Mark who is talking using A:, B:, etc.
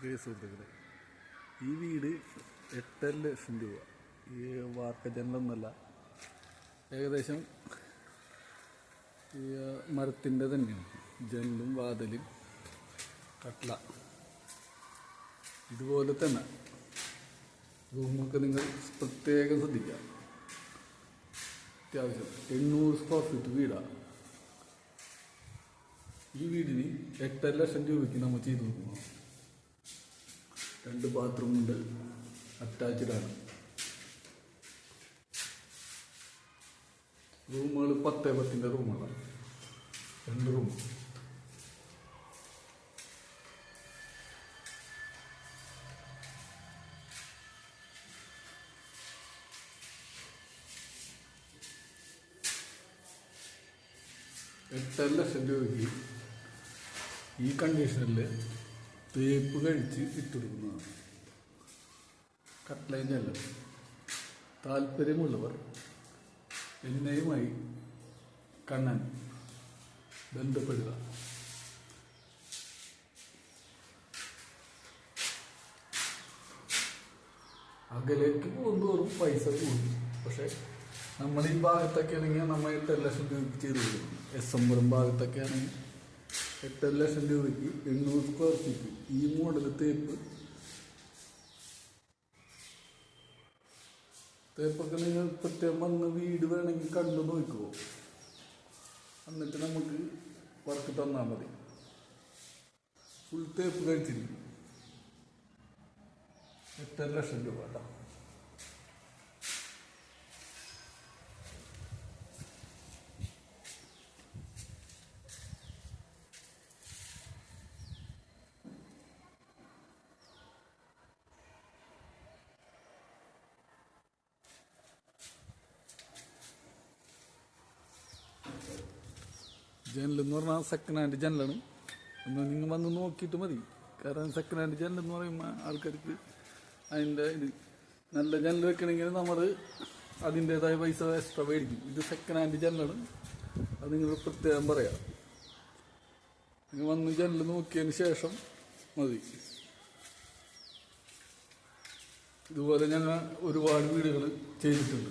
A: സുഹൃത്തുക്കളെ, ഈ വീട് 8 ലക്ഷം രൂപ. ഈ വാർക്ക ജനലൊന്നല്ല, ഏകദേശം ഈ മരത്തിൻ്റെ തന്നെയാണ് ജനലും വാതിലും കട്ട്ള. ഇതുപോലെ തന്നെ റൂമൊക്കെ നിങ്ങൾ പ്രത്യേകം ശ്രദ്ധിക്കുക. അത്യാവശ്യം 800 സ്ക്വയർ ഫീറ്റ് വീടാണ്. ഈ വീടിന് 8 ലക്ഷം രൂപയ്ക്ക് നമ്മൾ ചെയ്തു നോക്കുന്നു. 2 ബാത്റൂമുണ്ട്, അറ്റാച്ച്ഡാണ്. റൂമുകൾ 10x10 റൂമുകളാണ്. 2 റൂം. എട്ടര ലക്ഷം രൂപയ്ക്ക് ഈ കണ്ടീഷനിൽ തേപ്പ് കഴിച്ച് ഇട്ടെടുക്കുന്നതാണ്. കട്ട്ലയും ജനലും. താല്പര്യമുള്ളവർ എന്നെയുമായി കണ്ണൻ ബന്ധപ്പെടുക. അകലേക്ക് പോകുന്നതോറും പൈസ കൂടും. പക്ഷെ നമ്മൾ ഈ ഭാഗത്തൊക്കെ ആണെങ്കിൽ നമ്മൾ 8 ലക്ഷം രൂപയ്ക്ക് ചെയ്ത് കൊടുക്കും. എസ്എംപുരം ഭാഗത്തൊക്കെ ആണെങ്കിൽ 8 ലക്ഷം രൂപയ്ക്ക് 800 സ്ക്വയർ ഫീറ്റ് ഈ മോഡൽ തേപ്പൊക്കെ നിങ്ങൾ പ്രത്യേകം വന്ന് വീട് വേണമെങ്കിൽ കണ്ടു നോക്കുമോ, എന്നിട്ട് നമുക്ക് വർക്ക് തന്നാൽ മതി. ഫുൾ തേപ്പ് കഴിച്ചിരിക്കും. 8 ലക്ഷം രൂപ കേട്ടോ. ജനലെന്ന് പറഞ്ഞാൽ സെക്കൻഡ് ഹാൻഡ് ജനലാണ്. ഒന്ന് നിങ്ങൾ വന്ന് നോക്കിയിട്ട് മതി. കാരണം സെക്കൻഡ് ഹാൻഡ് ജനലെന്ന് പറയുമ്പോൾ ആൾക്കാർക്ക് അതിൻ്റെ നല്ല ജനൽ വെക്കണമെങ്കിൽ നമ്മൾ അതിൻ്റേതായ പൈസ എക്സ്ട്രാ മേടിക്കും. ഇത് സെക്കൻഡ് ഹാൻഡ് ജനലാണ്. അത് നിങ്ങൾ പ്രത്യേകം പറയാം. നിങ്ങൾ വന്ന് ജനൽ നോക്കിയതിന് ശേഷം മതി. ഇതുപോലെ ഞങ്ങൾ ഒരുപാട് വീടുകൾ ചെയ്തിട്ടുണ്ട്.